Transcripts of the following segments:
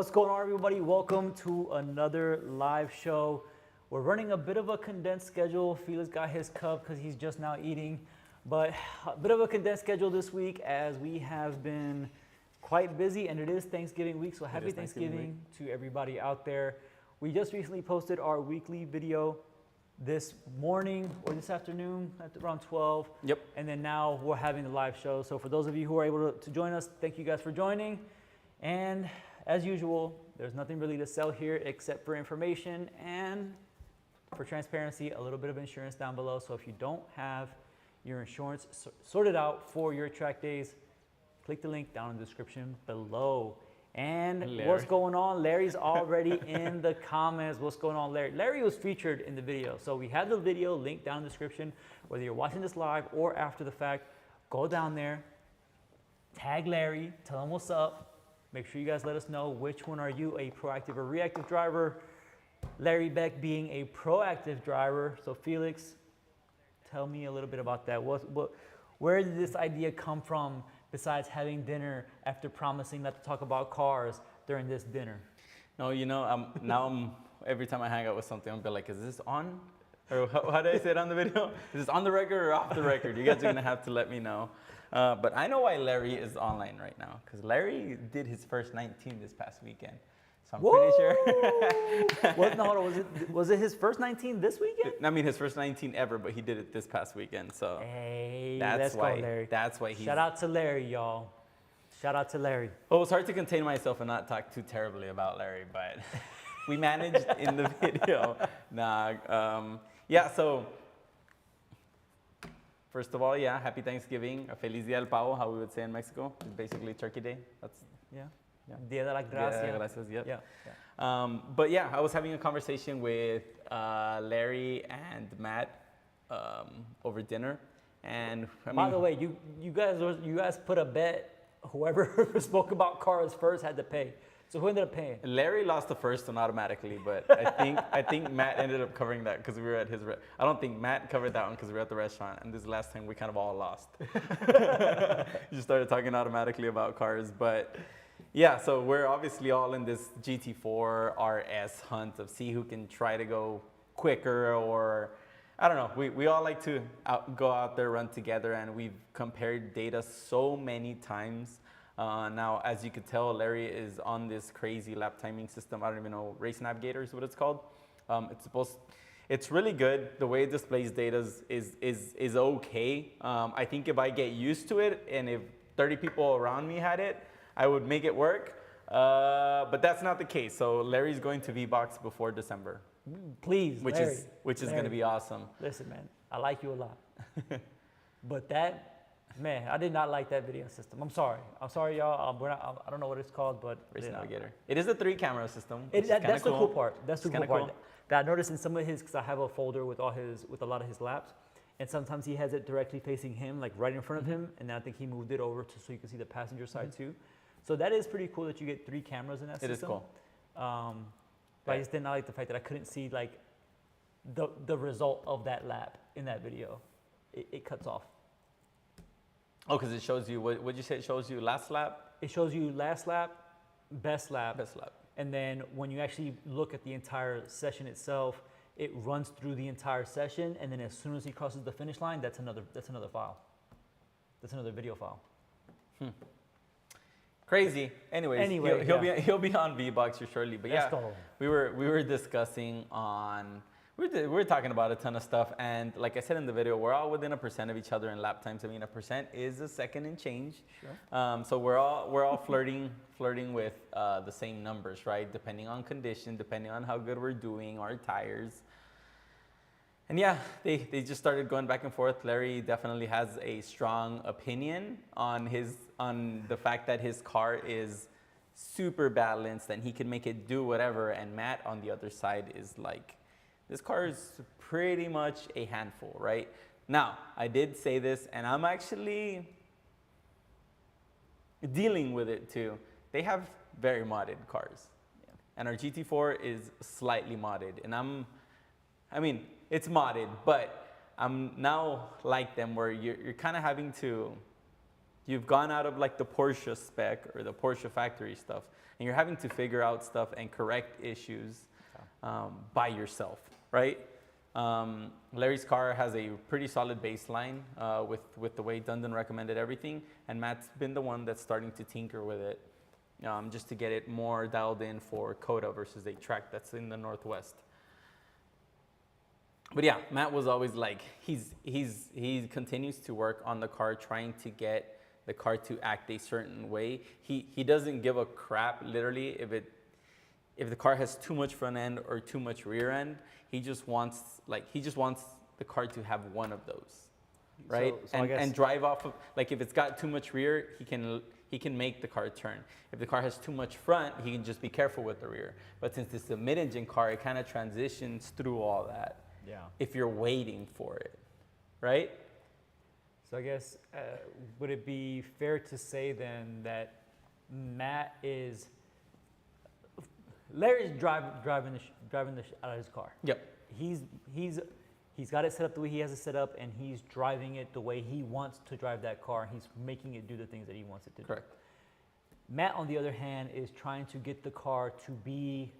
What's going on, everybody? Welcome to another live show. We're running a bit of a condensed schedule. Felix got his cup because he's just now eating, but a bit of a condensed schedule this week as we have been quite busy, and it is Thanksgiving week, so happy Thanksgiving to everybody out there. We just recently posted our weekly video this morning or this afternoon at around 12. Yep. And then now we're having the live show. So for those of you who are able to join us, thank you guys for joining. And as usual, there's nothing really to sell here except for information and for transparency, a little bit of insurance down below. So if you don't have your insurance sorted out for your track days, click the link down in the description below. And Larry. What's going on? Larry's already in the comments. What's going on, Larry? Larry was featured in the video. So we have the video linked down in the description. Whether you're watching this live or after the fact, go down there, tag Larry, tell him what's up. Make sure you guys let us know which one are you, a proactive or reactive driver. Larry Beck being a proactive driver. So Felix, tell me a little bit about that. Where did this idea come from? Besides having dinner after promising not to talk about cars during this dinner? No, you know, every time I hang out with something, I'm be like, is this on? Or how did I say it on the video? Is this on the record or off the record? You guys are gonna have to let me know. But I know why Larry is online right now, because Larry did his first 19 this past weekend. So I'm pretty sure. Was it his first 19 this weekend? I mean, his first 19 ever, but he did it this past weekend. So hey, that's why. Go, Larry. That's why he's. Shout out to Larry, y'all. Shout out to Larry. Well, it was hard to contain myself and not talk too terribly about Larry, but we managed in the video. Yeah. So first of all, yeah, happy Thanksgiving, Feliz Día del Pavo, how we would say in Mexico. It's basically Turkey Day. That's yeah. Dia de la Gracia. Dia de Gracias, yep. Yeah. But yeah, I was having a conversation with Larry and Matt over dinner, and I mean, by the way, you guys put a bet. Whoever spoke about cars first had to pay. So who ended up paying? Larry lost the first one automatically, but I think Matt ended up covering that because we were at his. I don't think Matt covered that one because we were at the restaurant, and this is the last time we kind of all lost. Just started talking automatically about cars, but. Yeah, so we're obviously all in this GT4 RS hunt of see who can try to go quicker, or I don't know. We all like to go out there, run together, and we've compared data so many times. Now, as you could tell, Larry is on this crazy lap timing system. I don't even know, Race Navigator is what it's called. It's really good. The way it displays data is okay. I think if I get used to it, and if 30 people around me had it, I would make it work, but that's not the case. So Larry's going to V-Box before December. Please, which Larry, is going to be awesome. Listen, man, I like you a lot, but man, I did not like that video system. I'm sorry, y'all. I don't know what it's called, but Race Navigator. It is a 3-camera system. That's the cool part. That's the cool part. Cool. That I noticed in some of his, because I have a folder with a lot of his laps. And sometimes he has it directly facing him, like right in front of him. And then I think he moved it over so you can see the passenger side too. So that is pretty cool that you get 3 cameras in that system. It is cool. But I just did not like the fact that I couldn't see like the result of that lap in that video. It cuts off. Oh, because it shows you, what'd you say it shows you, last lap? It shows you last lap, best lap. Best lap. And then when you actually look at the entire session itself, it runs through the entire session, and then as soon as he crosses the finish line, that's another file. That's another video file. Crazy. Anyways, he'll be on V-Box here shortly. But Let's yeah, go. we were discussing on. We were talking about a ton of stuff, and like I said in the video, we're all within 1% of each other in lap times. I mean, 1% is a second and change. Sure. So we're all flirting with the same numbers, right? Depending on condition, depending on how good we're doing, our tires. And yeah, they just started going back and forth. Larry definitely has a strong opinion on the fact that his car is super balanced and he can make it do whatever. And Matt on the other side is like, this car is pretty much a handful, right? Now, I did say this, and I'm actually dealing with it too. They have very modded cars. Yeah. And our GT4 is slightly modded. And I mean, it's modded, but I'm now like them where you're kind of having to You've gone out of like the Porsche spec or the Porsche factory stuff, and you're having to figure out stuff and correct issues by yourself, right? Larry's car has a pretty solid baseline with the way Dundon recommended everything, and Matt's been the one that's starting to tinker with it just to get it more dialed in for COTA versus a track that's in the Northwest. But yeah, Matt was always like, he continues to work on the car, trying to get the car to act a certain way. He doesn't give a crap, literally, if the car has too much front end or too much rear end. He just wants the car to have one of those, right? So and drive off of, like, if it's got too much rear, he can make the car turn. If the car has too much front, he can just be careful with the rear. But since it's a mid-engine car, it kind of transitions through all that. Yeah. If you're waiting for it, right? So I guess, would it be fair to say then that Larry's driving the out of his car? Yep. He's got it set up the way he has it set up, and he's driving it the way he wants to drive that car. He's making it do the things that he wants it to do. Correct. Matt, on the other hand, is trying to get the car to be,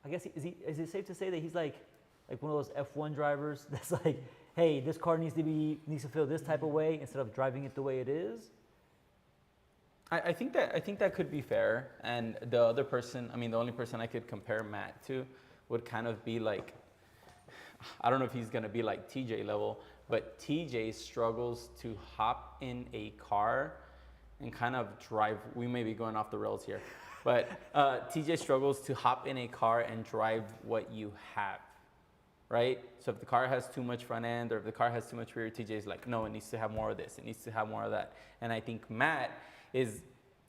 I guess, is it safe to say that he's like one of those F1 drivers that's like, hey, this car needs to feel this type of way instead of driving it the way it is? I think that could be fair. And the other person, I mean, the only person I could compare Matt to would kind of be like, I don't know if he's gonna be like TJ level, but TJ struggles to hop in a car and kind of drive. We may be going off the rails here, but TJ struggles to hop in a car and drive what you have, right? So if the car has too much front end or if the car has too much rear, TJ's like, no, it needs to have more of this. It needs to have more of that. And I think Matt is,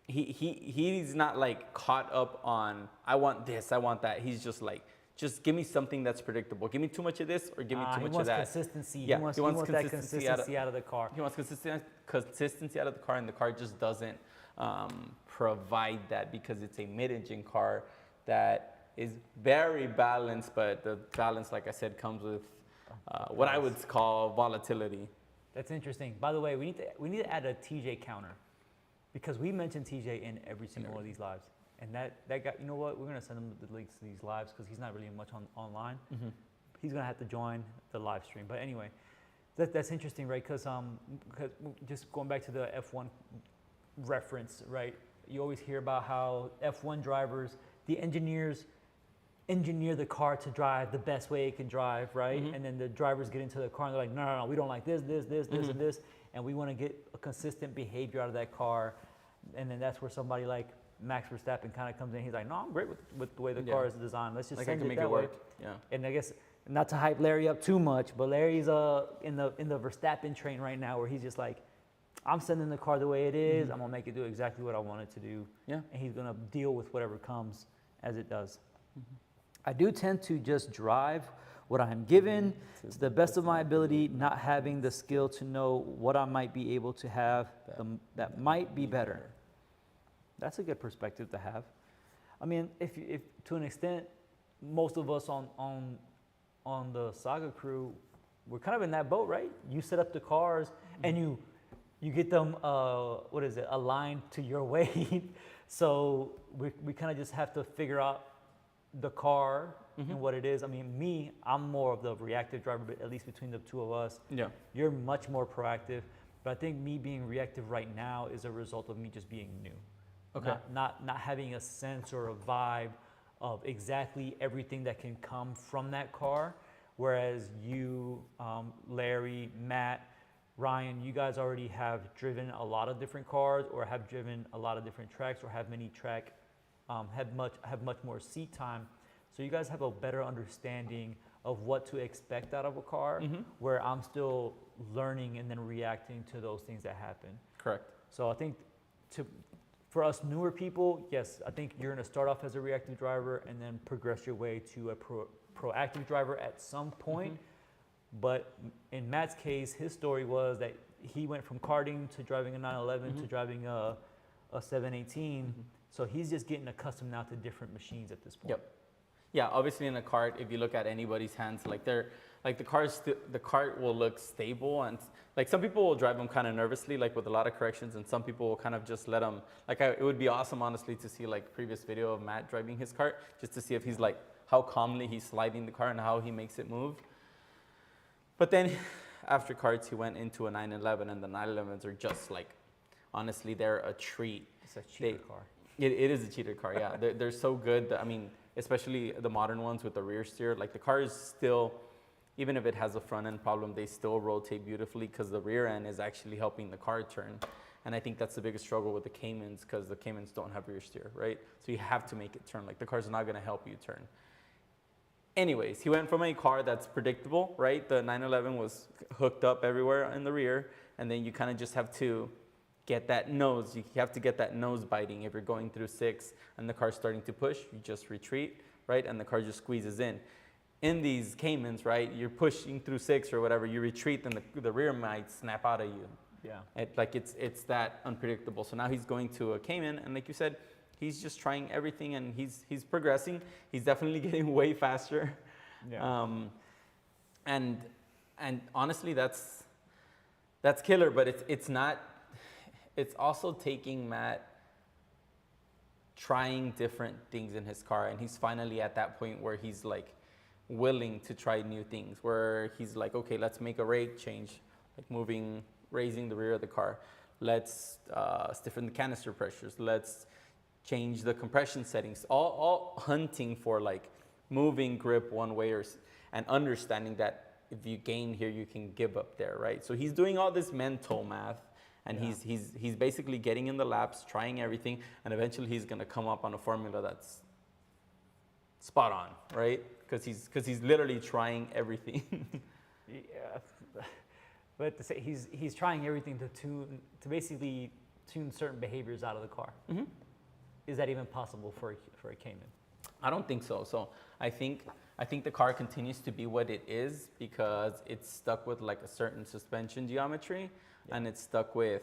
he's not like caught up on, I want this, I want that. He's just like, just give me something that's predictable. Give me too much of this or give me too much of that. Consistency. Yeah, he wants that consistency out of the car. He wants consistency out of the car, and the car just doesn't provide that because it's a mid-engine car that is very balanced, but the balance, like I said, comes with what I would call volatility. That's interesting. By the way, we need to add a TJ counter because we mentioned TJ in every single one of these lives. And that guy, you know what? We're going to send him the links to these lives because he's not really much online. Mm-hmm. He's going to have to join the live stream. But anyway, that's interesting, right? Because just going back to the F1 reference, right? You always hear about how F1 drivers, the engineers engineer the car to drive the best way it can drive, right? Mm-hmm. And then the drivers get into the car and they're like, no, we don't like this, mm-hmm. and this. And we want to get a consistent behavior out of that car. And then that's where somebody like Max Verstappen kind of comes in. He's like, no, I'm great with the way the car is designed. Let's just like send I can it make that it way. work. Yeah. And I guess not to hype Larry up too much, but Larry's in the Verstappen train right now, where he's just like, I'm sending the car the way it is. Mm-hmm. I'm gonna make it do exactly what I want it to do. Yeah. And he's gonna deal with whatever comes as it does. Mm-hmm. I do tend to just drive what I'm given to the best of my ability, not having the skill to know what I might be able to have that might be better. That's a good perspective to have. I mean, if to an extent, most of us on the Saga crew, we're kind of in that boat, right? You set up the cars and you get them, aligned to your weight. So we kind of just have to figure out the car and what it is. I mean, I'm more of the reactive driver, but at least between the two of us, you're much more proactive. But I think me being reactive right now is a result of me just being new. Okay. Not having a sense or a vibe of exactly everything that can come from that car, whereas you, Larry, Matt, Ryan, you guys already have driven a lot of different cars, or have driven a lot of different tracks, or have much more seat time, so you guys have a better understanding of what to expect out of a car. Mm-hmm. Where I'm still learning and then reacting to those things that happen. Correct. So I think for us newer people, yes, I think you're going to start off as a reactive driver and then progress your way to a proactive driver at some point. Mm-hmm. But in Matt's case, his story was that he went from karting to driving a 911 to driving a 718. Mm-hmm. So he's just getting accustomed now to different machines at this point. Yep. Yeah, obviously in a cart, if you look at anybody's hands, like the cart will look stable, and like some people will drive them kind of nervously, like with a lot of corrections, and some people will kind of just let them. It would be awesome, honestly, to see like previous video of Matt driving his cart, just to see if he's like how calmly he's sliding the car and how he makes it move. But then after carts, he went into a 911, and the 911s are just like, honestly, they're a treat. It's a cheater car. It is a cheater car, yeah. They're so good. I mean, especially the modern ones with the rear steer. Like the car is still, even if it has a front end problem, they still rotate beautifully because the rear end is actually helping the car turn. And I think that's the biggest struggle with the Caymans, because the Caymans don't have rear steer, right? So you have to make it turn. Like the car's not going to help you turn. Anyways, he went from a car that's predictable, right? The 911 was hooked up everywhere in the rear, and then you kind of just have to get that nose. You have to get that nose biting. If you're going through 6 and the car's starting to push, you just retreat, right? And the car just squeezes in. In these Caymans, right, you're pushing through 6 or whatever, you retreat, then the rear might snap out of you. Yeah. It's that unpredictable. So now he's going to a Cayman, and like you said, he's just trying everything, and he's progressing. He's definitely getting way faster. Yeah. And honestly, that's killer. But it's not. It's also taking Matt trying different things in his car, and he's finally at that point where he's like willing to try new things. Where he's like, okay, let's make a rake change, like raising the rear of the car. Let's stiffen the canister pressures. Let's change the compression settings. All hunting for like moving grip one way and understanding that if you gain here, you can give up there, right? So he's doing all this mental math, and yeah. he's basically getting in the laps, trying everything, and eventually he's gonna come up on a formula that's spot on, right? Because he's literally trying everything. Yeah. But to say he's trying everything to basically tune certain behaviors out of the car. Mm-hmm. Is that even possible for a Cayman? I don't think so. So I think the car continues to be what it is because it's stuck with like a certain suspension geometry, and it's stuck with,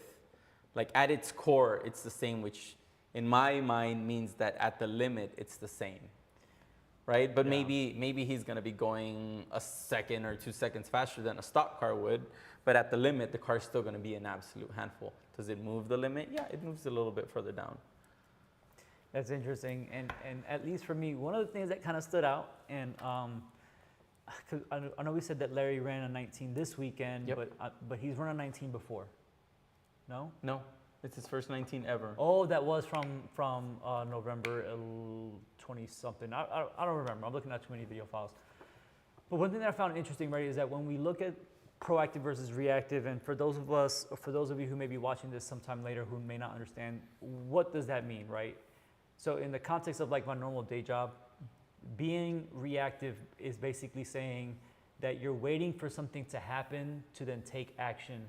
like, at its core, it's the same, which in my mind means that at the limit, it's the same, right? But maybe he's gonna be going a second or 2 seconds faster than a stock car would, but at the limit, the car's still gonna be an absolute handful. Does it move the limit? Yeah, it moves a little bit further down. That's interesting, and at least for me, one of the things that kind of stood out, and 'cause I know we said that Larry ran a 19 this weekend, Yep. but he's run a 19 before. No? No, it's his first 19 ever. Oh, that was from November 20 something. I don't remember. I'm looking at too many video files. But one thing that I found interesting, right, is that when we look at proactive versus reactive, and for those of you who may be watching this sometime later who may not understand, what does that mean, right? So in the context of like my normal day job, being reactive is basically saying that you're waiting for something to happen to then take action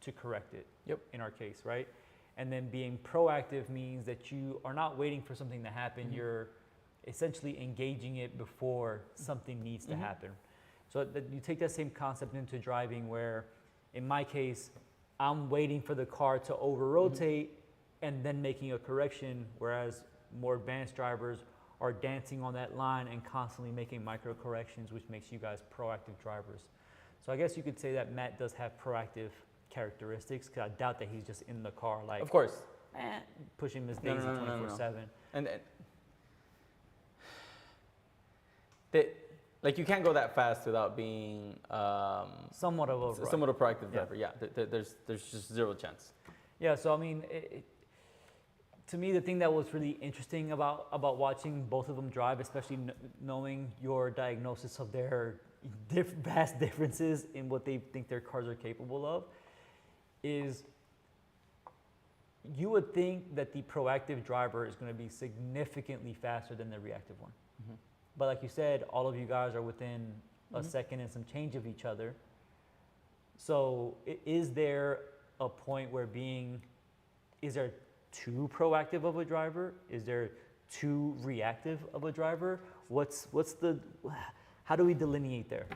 to correct it. Yep. In our case, right? And then being proactive means that you are not waiting for something to happen. Mm-hmm. You're essentially engaging it before something needs to happen. So that you take that same concept into driving, where in my case, I'm waiting for the car to over-rotate and then making a correction, whereas more advanced drivers are dancing on that line and constantly making micro corrections, which makes you guys proactive drivers. So I guess you could say that Matt does have proactive characteristics, because I doubt that he's just in the car like, of course, pushing Miss Daisy 24/7. And like you can't go that fast without being somewhat of a proactive driver. Yeah, there's just zero chance. Yeah, so I mean, to me, the thing that was really interesting about watching both of them drive, especially knowing your diagnosis of their vast differences in what they think their cars are capable of, is you would think that the proactive driver is going to be significantly faster than the reactive one. Mm-hmm. But like you said, all of you guys are within a second and some change of each other. So is there a point where is there too proactive of a driver? Is there too reactive of a driver? How do we delineate there?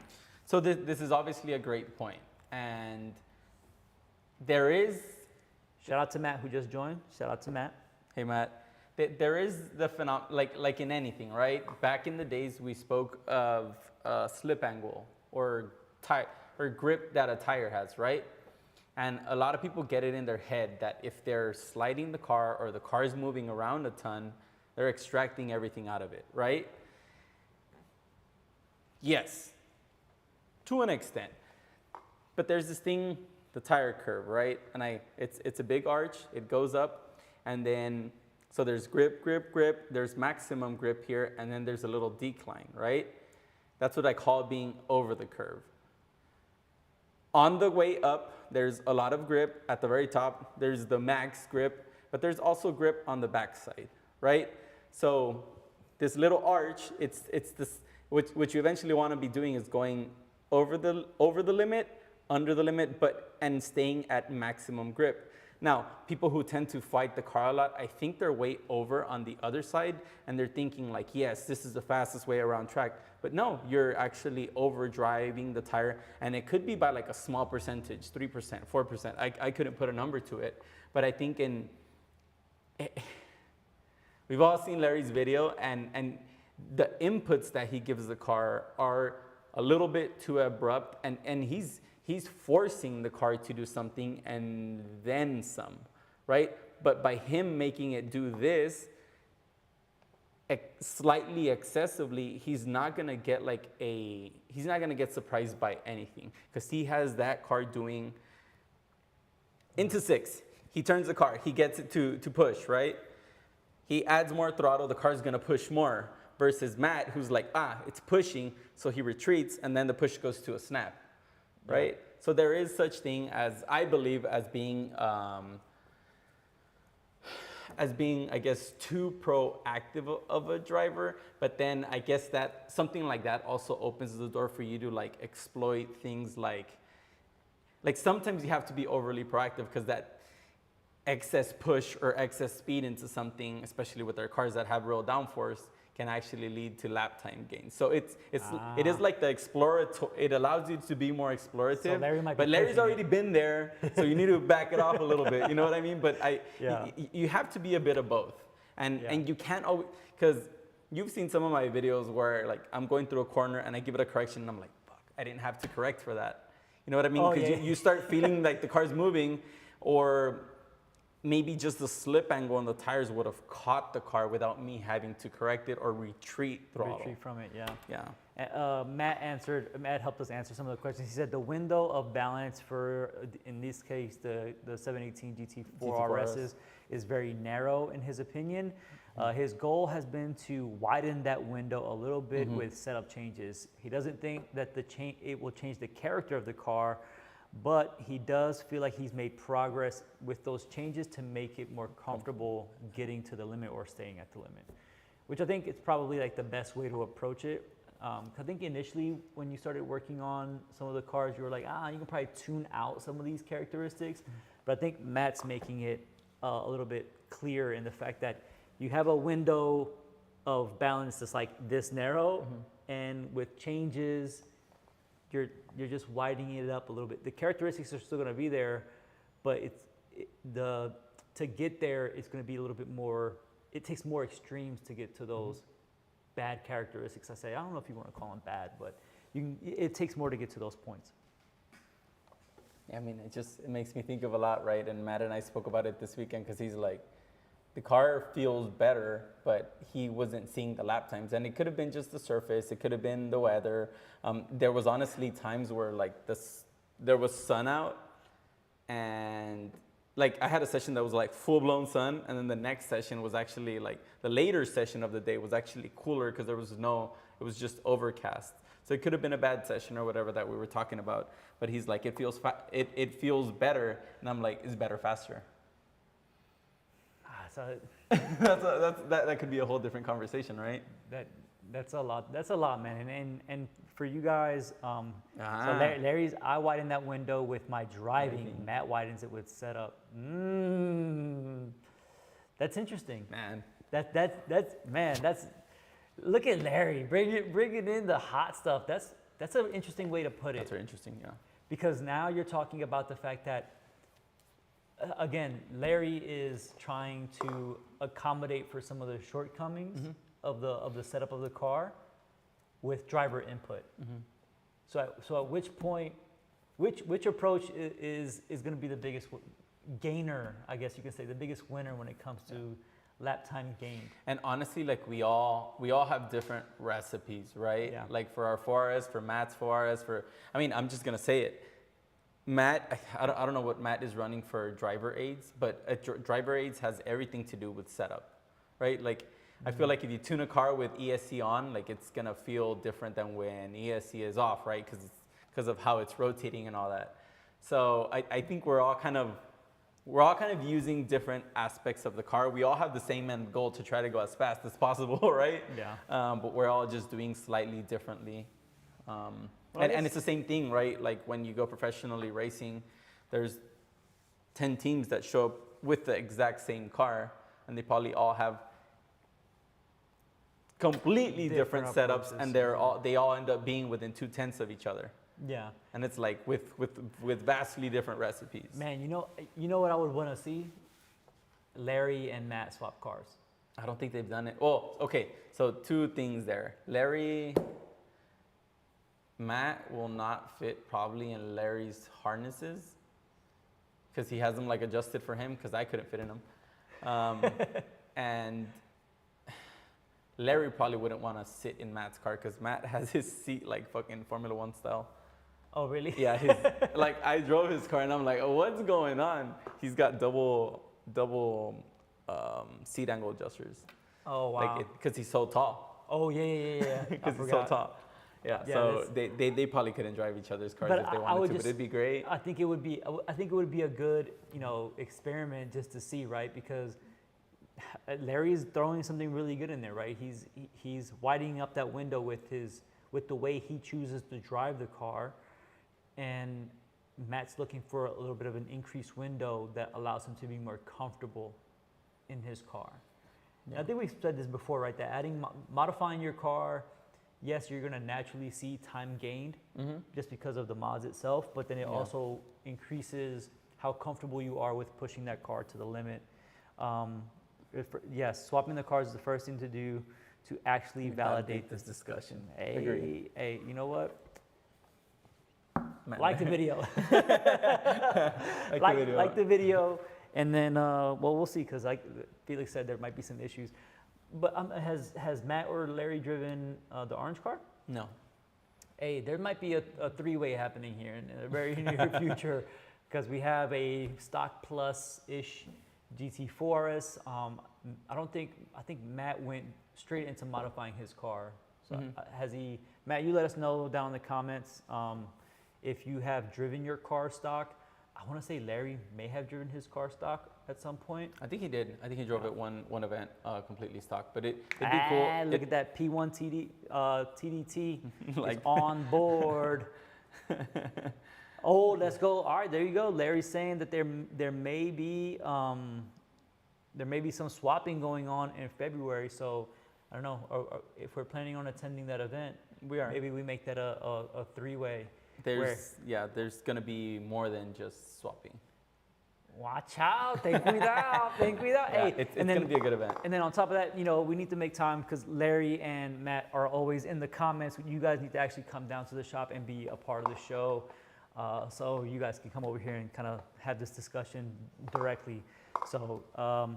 So this is obviously a great point. And there is... Shout out to Matt who just joined. Shout out to Matt. Hey, Matt. there is the phenomenon, like in anything, right? Back in the days, we spoke of slip angle or grip that a tire has, right? And a lot of people get it in their head that if they're sliding the car or the car is moving around a ton, they're extracting everything out of it, right? Yes, to an extent. But there's this thing, the tire curve, right? And it's a big arch, it goes up, and then, so there's grip, grip, grip, there's maximum grip here, and then there's a little decline, right? That's what I call being over the curve. On the way up, there's a lot of grip at the very top. There's the max grip, but there's also grip on the backside, right? So this little arch, it's this, which you eventually want to be doing is going over the limit, under the limit, and staying at maximum grip. Now, people who tend to fight the car a lot, I think they're way over on the other side, and they're thinking like, yes, this is the fastest way around track. But no, you're actually overdriving the tire, and it could be by like a small percentage, 3%, 4%. I couldn't put a number to it, but I think we've all seen Larry's video, and the inputs that he gives the car are a little bit too abrupt, and he's forcing the car to do something and then some, right? But by him making it do this slightly excessively, he's not gonna get surprised by anything, because he has that car doing into 6. He turns the car, he gets it to push, right? He adds more throttle, the car's gonna push more, versus Matt, who's like, it's pushing, so he retreats, and then the push goes to a snap, right? Yeah. So there is such thing as, I believe, as being, I guess, too proactive of a driver, but then I guess that something like that also opens the door for you to like exploit things like sometimes you have to be overly proactive, because that excess push or excess speed into something, especially with our cars that have real downforce, can actually lead to lap time gains. So it is like the exploratory. It allows you to be more explorative. So Larry might be, but Larry's already been there, so you need to back it off a little bit. You know what I mean? But you have to be a bit of both, and you can't always, because you've seen some of my videos where like I'm going through a corner and I give it a correction and I'm like, fuck, I didn't have to correct for that. You know what I mean? Because you start feeling like the car's moving, or maybe just the slip angle on the tires would have caught the car without me having to correct it or retreat throttle. Retreat from it, yeah. Yeah. Matt helped us answer some of the questions. He said the window of balance for, in this case, the 718 GT4 RS is very narrow in his opinion. His goal has been to widen that window a little bit with setup changes. He doesn't think that it will change the character of the car, but he does feel like he's made progress with those changes to make it more comfortable getting to the limit or staying at the limit, which I think is probably like the best way to approach it. I think initially when you started working on some of the cars, you were like, you can probably tune out some of these characteristics. But I think Matt's making it a little bit clear in the fact that you have a window of balance that's like this narrow, and with changes, you're just widening it up a little bit. The characteristics are still going to be there, but to get there, it's going to be a little bit more. It takes more extremes to get to those bad characteristics. I don't know if you want to call them bad, but it takes more to get to those points. Yeah, I mean, it makes me think of a lot, right? And Matt and I spoke about it this weekend, because he's like, the car feels better, but he wasn't seeing the lap times. And it could have been just the surface. It could have been the weather. There was honestly times where like there was sun out, and like I had a session that was like full blown sun. And then the next session was actually like the later session of the day was actually cooler, because it was just overcast. So it could have been a bad session or whatever that we were talking about. But he's like, it feels better. And I'm like, it's better faster. So that could be a whole different conversation, right? That's a lot. That's a lot, man. And for you guys, so Larry's, I widen that window with my driving. Matt widens it with setup. That's interesting, man. That's look at Larry bringing in the hot stuff. That's an interesting way to put it. That's very interesting, yeah. Because now you're talking about the fact that, again, Larry is trying to accommodate for some of the shortcomings of the setup of the car with driver input. So at which point, which approach is going to be the biggest gainer, I guess you can say, the biggest winner when it comes to lap time gained? And honestly, like we all have different recipes, right? Yeah. Like for our 4RS, for Matt's 4RS, I'm just gonna say it. Matt, I don't know what Matt is running for driver aids, but driver aids has everything to do with setup, right? Like I feel like if you tune a car with ESC on, like it's gonna feel different than when ESC is off, right? Because of how it's rotating and all that. So I think we're all kind of using different aspects of the car. We all have the same end goal to try to go as fast as possible, right? Yeah. But we're all just doing slightly differently. And it's the same thing, right? Like when you go professionally racing, there's 10 teams that show up with the exact same car, and they probably all have completely different setups, approaches. and they all end up being within 2/10 of each other. Yeah. And it's like with vastly different recipes. Man, you know what I would want to see? Larry and Matt swap cars. I don't think they've done it. Well, okay, so two things there. Matt will not fit probably in Larry's harnesses because he has them like adjusted for him because I couldn't fit in them. And Larry probably wouldn't want to sit in Matt's car because Matt has his seat like fucking Formula One style. Oh, really? Yeah, like I drove his car and I'm like, oh, what's going on? He's got double seat angle adjusters. Oh, wow. Because he's so tall. Oh, yeah. Because he's so tall. Yeah, so they probably couldn't drive each other's cars if they wanted to, but it'd be great. I think it would be a good, experiment just to see, right? Because Larry's throwing something really good in there, right? He's widening up that window with the way he chooses to drive the car, and Matt's looking for a little bit of an increased window that allows him to be more comfortable in his car. Yeah. I think we've said this before, right? That modifying your car, yes, you're going to naturally see time gained just because of the mods itself, but then it also increases how comfortable you are with pushing that car to the limit. Yes, swapping the cars is the first thing to do to actually validate this discussion. Hey, you know what? Like the video. like the video. And then, we'll see, because like Felix said, there might be some issues. But has Matt or Larry driven the orange car? No. Hey, there might be a three-way happening here in the very near future, because we have a stock plus-ish GT4RS. I think Matt went straight into modifying his car. So has he? Matt, you let us know down in the comments if you have driven your car stock. I want to say Larry may have driven his car stock at some point. I think he did. I think he drove it one event completely stock, but it'd be cool. Look at that P1 TDT is on board. Oh, let's go. All right, there you go. Larry's saying that there may be some swapping going on in February. So I don't know if we're planning on attending that event. We are. Maybe we make that a three-way. There's gonna be more than just swapping. Watch out! Ten cuidado! Hey, it's gonna be a good event. And then on top of that, we need to make time because Larry and Matt are always in the comments. You guys need to actually come down to the shop and be a part of the show, so you guys can come over here and kind of have this discussion directly. So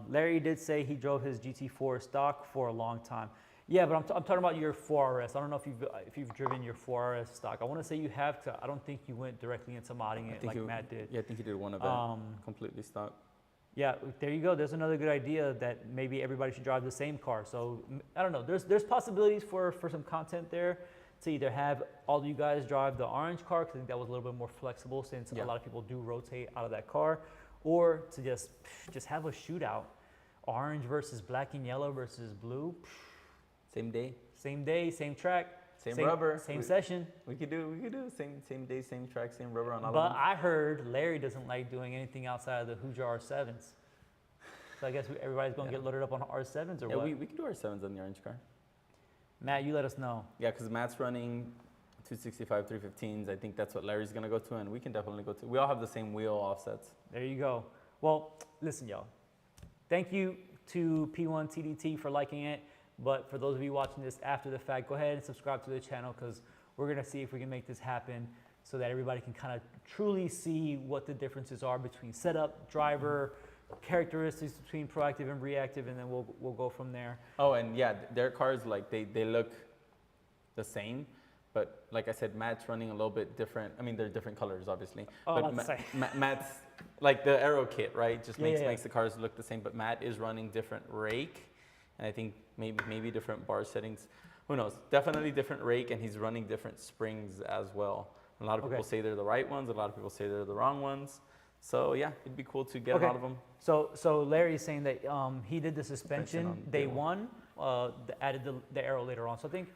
Larry did say he drove his GT4 stock for a long time. Yeah, but I'm talking about your 4RS. I don't know if you've driven your 4RS stock. I want to say you have to. I don't think you went directly into modding it like Matt did. Yeah, I think he did one event completely stock. Yeah, there you go. There's another good idea that maybe everybody should drive the same car. So I don't know. There's possibilities for some content there to either have all of you guys drive the orange car, because I think that was a little bit more flexible since a lot of people do rotate out of that car, or to just have a shootout, orange versus black and yellow versus blue. Same day, same track, same rubber, same session. We could do same day, same track, same rubber on all but of them. I heard Larry doesn't like doing anything outside of the Hoosier R7s. So I guess everybody's going to get loaded up on R7s or what? Yeah, we can do R7s on the orange car. Matt, you let us know. Yeah, because Matt's running 265 315s. I think that's what Larry's going to go to, and we can definitely go to. We all have the same wheel offsets. There you go. Well, listen, y'all. Thank you to P1 TDT for liking it. But for those of you watching this after the fact, go ahead and subscribe to the channel because we're going to see if we can make this happen so that everybody can kind of truly see what the differences are between setup, driver, characteristics between proactive and reactive, and then we'll go from there. Oh, and yeah, their cars, like they look the same, but like I said, Matt's running a little bit different. I mean, they're different colors, obviously. Oh, but Matt's like the aero kit, right? Just Yeah, makes the cars look the same. But Matt is running different rake, and I think maybe different bar settings. Who knows? Definitely different rake, and he's running different springs as well. A lot of people say they're the right ones. A lot of people say they're the wrong ones. So yeah, it'd be cool to get a lot of them. So Larry's saying that he did the suspension day one, added the aero later on. So I think,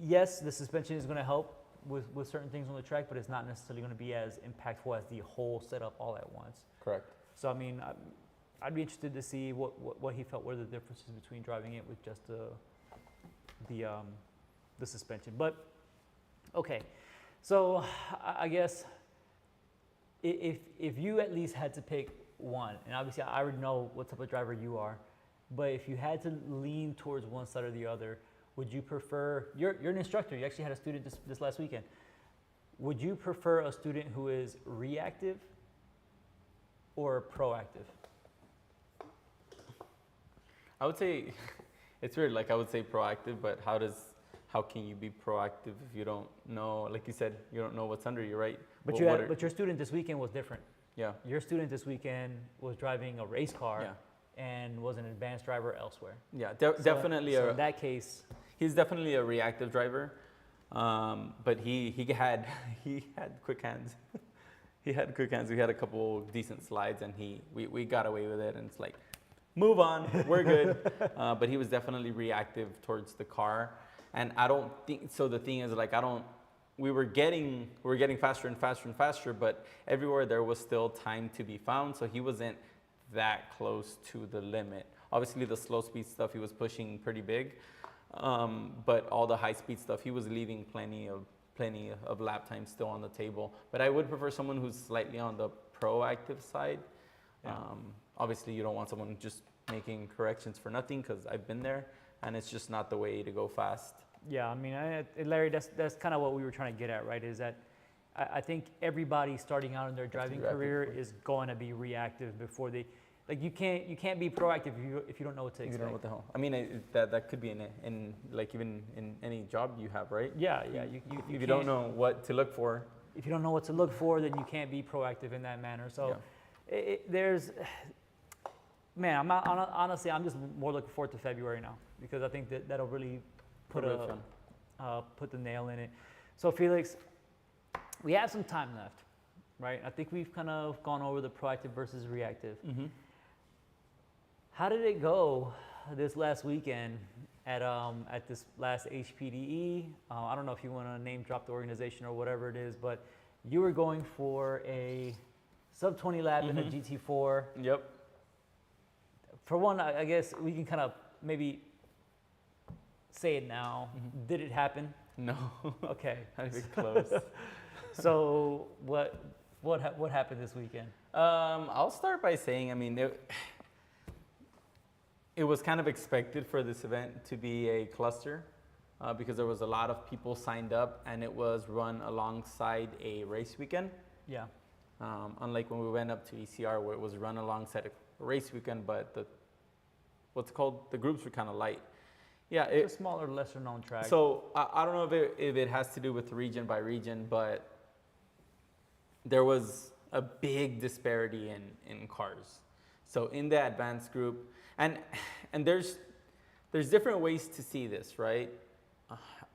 yes, the suspension is going to help with certain things on the track, but it's not necessarily going to be as impactful as the whole setup all at once. Correct. So I mean, I'd be interested to see what he felt were the differences between driving it with just the suspension. But okay, so I guess if you at least had to pick one, and obviously I already know what type of driver you are, but if you had to lean towards one side or the other, would you prefer, you're an instructor, you actually had a student this last weekend. Would you prefer a student who is reactive or proactive? I would say, it's weird, like I would say proactive, but how can you be proactive if you don't know, like you said, you don't know what's under you, right? But but your student this weekend was different. Yeah. Your student this weekend was driving a race car and was an advanced driver elsewhere. Yeah, definitely. So in that case, he's definitely a reactive driver, but he had quick hands. He had quick hands. We had a couple decent slides, and we got away with it. And it's like, move on, we're good. But he was definitely reactive towards the car, and I don't think so. The thing is, like, we were getting faster and faster and faster, but everywhere there was still time to be found. So he wasn't that close to the limit. Obviously, the slow speed stuff he was pushing pretty big, but all the high speed stuff he was leaving plenty of lap time still on the table. But I would prefer someone who's slightly on the proactive side. Yeah. Obviously, you don't want someone just making corrections for nothing, because I've been there, and it's just not the way to go fast. Yeah, I mean, Larry, that's kind of what we were trying to get at, right? Is that I think everybody starting out in their driving career is going to be reactive before they, like, you can't be proactive if you don't know what to expect. You don't know what the hell. I mean, that could be in like even in any job you have, right? Yeah. If you don't know what to look for. If you don't know what to look for, then you can't be proactive in that manner. So there's, man, honestly, I'm just more looking forward to February now, because I think that'll really put the nail in it. So Felix, we have some time left, right? I think we've kind of gone over the proactive versus reactive. Mm-hmm. How did it go this last weekend at this last HPDE? I don't know if you want to name drop the organization or whatever it is, but you were going for a sub 20 lap in a GT4. Yep. For one, I guess we can kind of maybe say it now. Mm-hmm. Did it happen? No. Okay. Not even close. So what happened this weekend? I'll start by saying, I mean, it was kind of expected for this event to be a cluster, because there was a lot of people signed up, and it was run alongside a race weekend. Yeah. Unlike when we went up to ECR, where it was run alongside a race weekend, but the groups were kind of light. Yeah, it's a smaller, lesser known track. So I don't know if it has to do with region by region, but there was a big disparity in cars. So in the advanced group, and there's different ways to see this, right?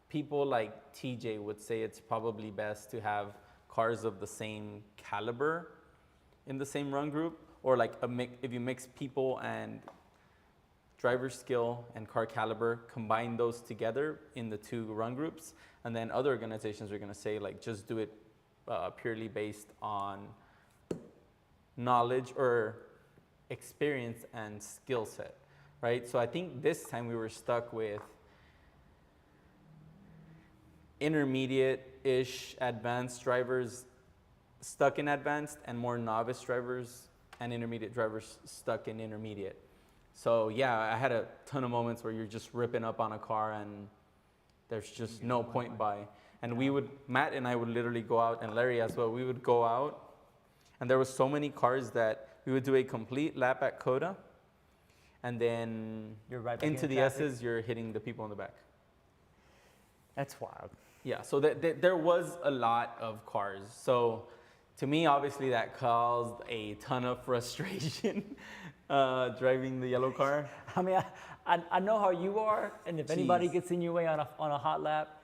People like TJ would say it's probably best to have cars of the same caliber in the same run group, or like if you mix people and driver skill and car caliber, combine those together in the two run groups. And then other organizations are going to say, like, just do it purely based on knowledge or experience and skill set, right? So I think this time we were stuck with intermediate-ish advanced drivers stuck in advanced, and more novice drivers and intermediate drivers stuck in intermediate. So yeah, I had a ton of moments where you're just ripping up on a car and there's just no point by. And Matt and I would literally go out, and Larry as well, we would go out, and there was so many cars that we would do a complete lap at Coda, and then You're right back into in the traffic. S's, you're hitting the people in the back. That's wild. Yeah, so there was a lot of cars. So to me, obviously, that caused a ton of frustration driving the yellow car. I mean, I know how you are, and if anybody gets in your way on a hot lap,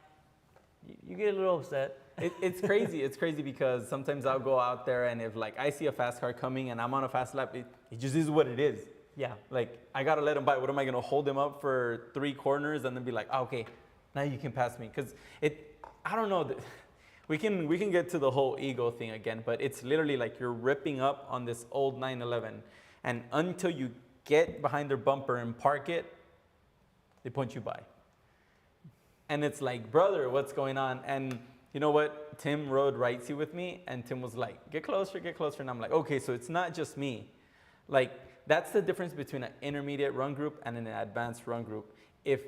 you get a little upset. It's crazy. It's crazy because sometimes I'll go out there, and if like I see a fast car coming and I'm on a fast lap, it just is what it is. Yeah. Like I gotta let him by. What am I gonna hold him up for 3 corners and then be like, oh, okay, now you can pass me? Because I don't know. We can get to the whole ego thing again, but it's literally like you're ripping up on this old 911, and until you get behind their bumper and park it, they point you by. And it's like, brother, what's going on? And you know what? Tim rode rightsy with me, and Tim was like, get closer. And I'm like, okay, so it's not just me. Like, that's the difference between an intermediate run group and an advanced run group. If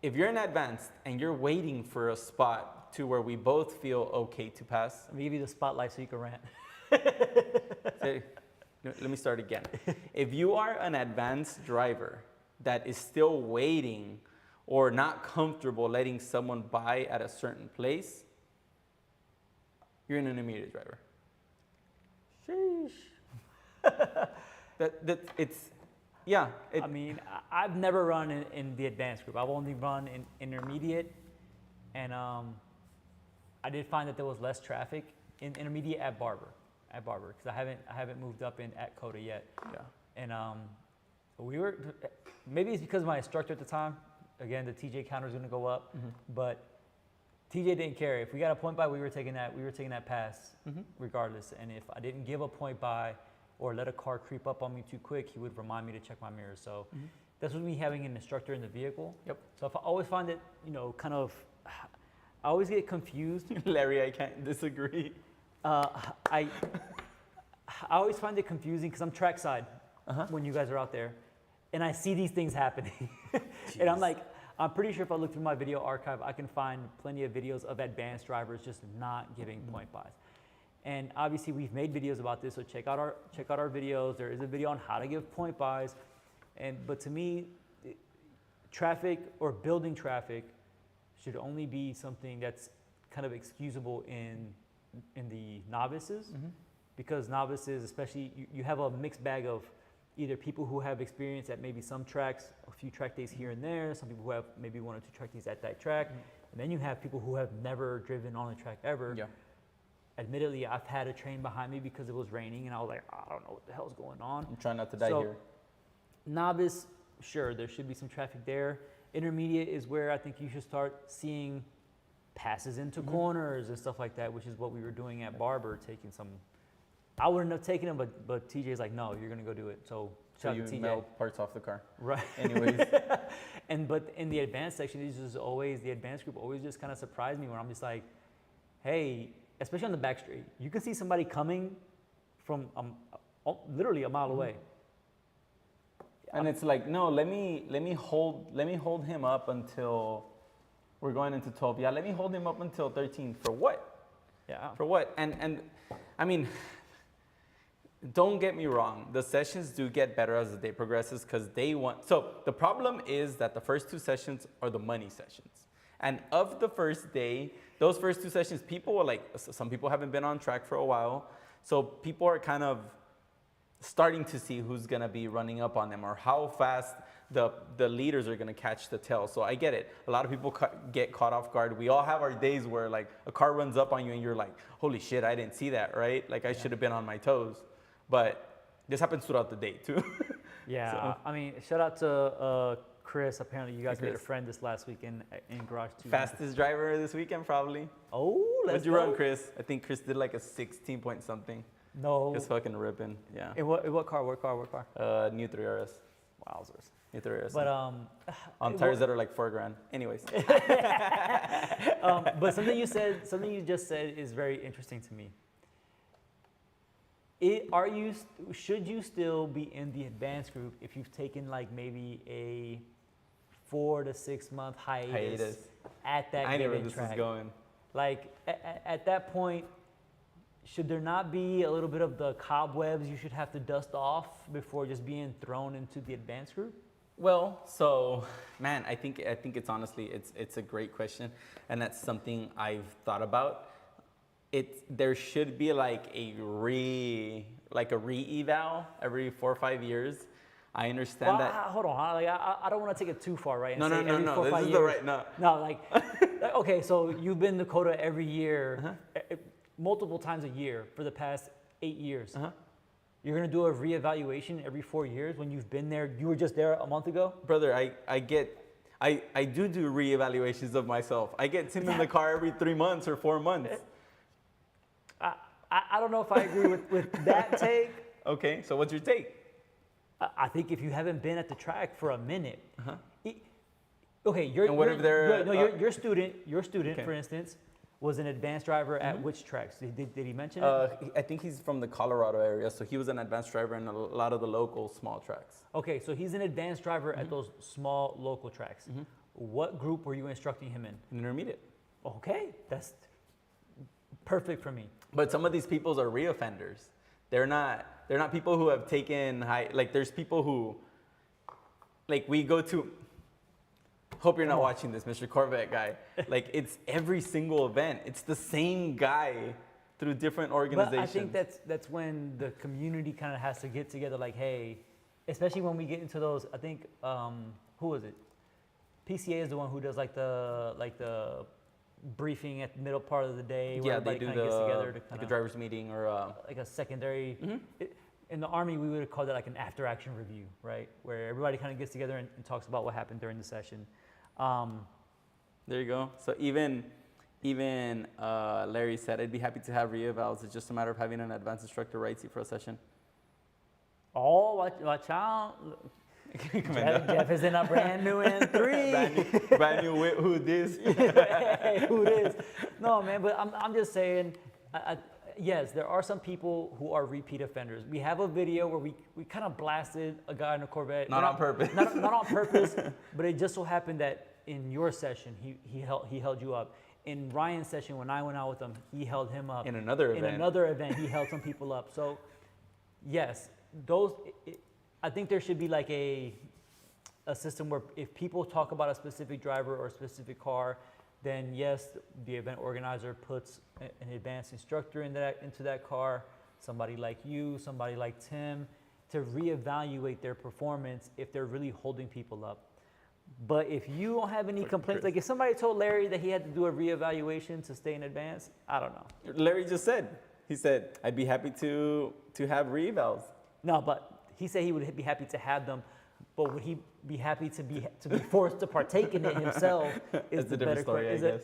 you're in advanced and you're waiting for a spot to where we both feel okay to pass. Let me give you the spotlight so you can rant. Let me start again. If you are an advanced driver that is still waiting or not comfortable letting someone by at a certain place, you're an intermediate driver. Sheesh. I mean, I've never run in the advanced group. I've only run in intermediate, and I did find that there was less traffic in intermediate at Barber, because I haven't moved up at Coda yet. Yeah. And maybe it's because of my instructor at the time. Again, the TJ counter is going to go up, but TJ didn't care. If we got a point by, we were taking that pass regardless. And if I didn't give a point by or let a car creep up on me too quick, he would remind me to check my mirrors. So that's what me having an instructor in the vehicle. Yep. So if I always find it, I always get confused. Larry, I can't disagree. I always find it confusing because I'm trackside when you guys are out there, and I see these things happening. And I'm pretty sure if I look through my video archive, I can find plenty of videos of advanced drivers just not giving point buys. And obviously we've made videos about this, so check out our videos. There is a video on how to give point buys. But to me, traffic or building traffic should only be something that's kind of excusable in the novices, because novices, especially, you have a mixed bag of either people who have experience at maybe some tracks, a few track days here and there, some people who have maybe 1 or 2 track days at that track, and then you have people who have never driven on a track ever. Yeah. Admittedly, I've had a train behind me because it was raining, and I was like, I don't know what the hell's going on. I'm trying not to die here. Novice, sure, there should be some traffic there. Intermediate is where I think you should start seeing passes into corners and stuff like that, which is what we were doing at Barber, taking some. I wouldn't have taken them, but TJ's like, no, you're gonna go do it. So shout out to TJ. Melt parts off the car. Right. Anyways. But in the advanced section, the advanced group always just kind of surprised me when I'm just like, hey, especially on the back straight, you can see somebody coming from literally a mile away. And it's like, no, let me hold him up until we're going into 12. Yeah, let me hold him up until 13. For what? Yeah. For what? And I mean, don't get me wrong. The sessions do get better as the day progresses because so the problem is that the first 2 sessions are the money sessions. And of the first day, those first 2 sessions, people were like, some people haven't been on track for a while. So people are kind of starting to see who's going to be running up on them or how fast the leaders are going to catch the tail. So I get it. A lot of people get caught off guard. We all have our days where like a car runs up on you and you're like, holy shit, I didn't see that, right? Like I should have been on my toes. But this happens throughout the day too. Yeah. So. I mean, shout out to Chris. Apparently you guys made a friend this last week in Garage 2. Fastest driver this weekend probably. Oh, let's What'd you run, Chris? I think Chris did like a 16 point something. No. Just fucking ripping, yeah. In what car? New 3RS. Wowzers. New 3RS. But on tires that are like $4,000. Anyways. But something you just said is very interesting to me. should you still be in the advanced group if you've taken like maybe a 4 to 6 month hiatus at that I know where given this track? is going. Like at that point, should there not be a little bit of the cobwebs you should have to dust off before just being thrown into the advanced group? Well, so man, I think it's honestly it's a great question, and that's something I've thought about. There should be like a re-eval every 4 or 5 years. I understand that. Hold on, like, I don't want to take it too far, right? And No. every 4 or 5 This is years. the right no. No, like okay, so you've been to Dakota every year, multiple times a year for the past 8 years. You're gonna do a reevaluation every 4 years when you've been there. You were just there a month ago. Brother, I do reevaluations of myself. I get Tim in the car every 3 months or 4 months. I don't know if I agree with that take. Okay, so what's your take? I think if you haven't been at the track for a minute, okay, your student, Okay. for instance, was an advanced driver at which tracks? Did he mention it? I think he's from the Colorado area, so he was an advanced driver in a lot of the local small tracks. Okay, so he's an advanced driver at those small local tracks. What group were you instructing him in? Intermediate. Okay, that's perfect for me. But some of these peoples are reoffenders. They're not people who have taken high, like there's people who, like we go to, hope you're not watching this, Mr. Corvette guy. Like it's every single event. It's the same guy through different organizations. But I think that's when the community kind of has to get together like, hey, especially when we get into those, I think, who was it? PCA is the one who does like the briefing at the middle part of the day where Yeah, they everybody do kind of gets together to like a driver's meeting or like a secondary. In the Army, we would call that like an after-action review, right? Where everybody kind of gets together and talks about what happened during the session. There you go. So even Larry said, I'd be happy to have reevals. It's just a matter of having an advanced instructor write you for a session. Oh, watch out. Jeff is in a brand new N3. brand new whip, who this? Hey, who this? No, man, but I'm just saying, yes, there are some people who are repeat offenders. We have a video where we kind of blasted a guy in a Corvette. Not on purpose. Not on purpose, but it just so happened that in your session, he held you up. In Ryan's session, when I went out with him, he held him up. In another event, he held some people up. So, yes, I think there should be like a system where if people talk about a specific driver or a specific car, then yes, the event organizer puts an advanced instructor into that car, somebody like you, somebody like Tim, to reevaluate their performance if they're really holding people up. But if you don't have any complaints, like if somebody told Larry that he had to do a reevaluation to stay in advance, I don't know. Larry just said, he said, I'd be happy to have reevals. No, but he said he would be happy to have them, but would he be happy to be forced to partake in it himself? Is the better question.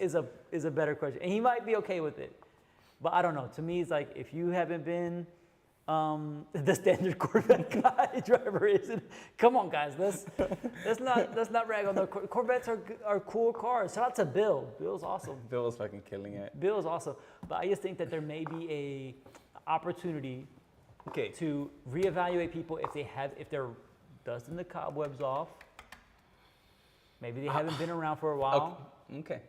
Is a better question, and he might be okay with it, but I don't know. To me, it's like if you haven't been the standard Corvette guy driver isn't. Come on, guys, let's not rag on the Corvettes are cool cars. Shout out to Bill. Bill's awesome. Bill was fucking killing it. Bill is awesome, but I just think that there may be a opportunity. Okay. To reevaluate people if they're dusting the cobwebs off. Maybe they haven't been around for a while. Okay.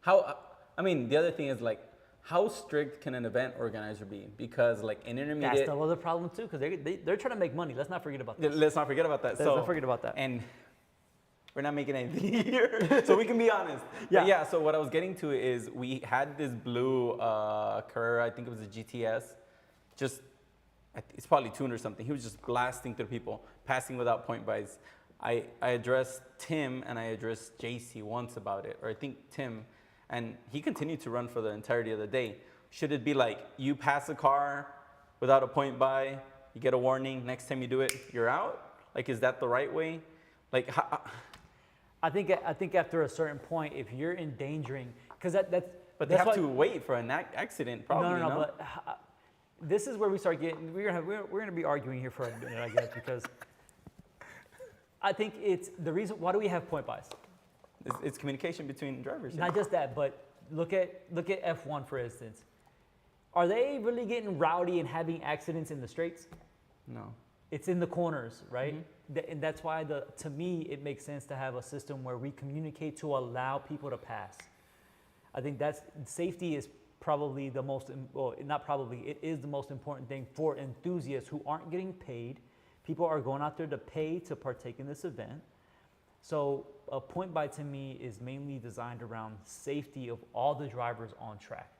The other thing is like, how strict can an event organizer be? Because like in intermediate. That's the other problem too, because they're trying to make money. Let's not forget about that. Let's not forget about that. Let's not forget about that. And we're not making anything here, so we can be honest. Yeah. So what I was getting to is we had this blue Carrera, I think it was a GTS. It's probably tuned or something. He was just blasting through people, passing without point buys. I addressed Tim and I addressed JC once about it, or I think Tim, and he continued to run for the entirety of the day. Should it be like you pass a car without a point buy, you get a warning, next time you do it, you're out? Like, is that the right way? Like, I think after a certain point, if you're endangering, because that's. But they have to wait for an accident, probably. No. But this is where we start getting. We're gonna be arguing here for a minute, I guess, because I think it's the reason. Why do we have point buys? It's communication between drivers. Not just that, but look at F1 for instance. Are they really getting rowdy and having accidents in the straights? No. It's in the corners, right? And that's why to me, it makes sense to have a system where we communicate to allow people to pass. I think safety is probably the most, well, not probably, it is the most important thing for enthusiasts who aren't getting paid. People are going out there to pay to partake in this event. So a point by to me is mainly designed around safety of all the drivers on track.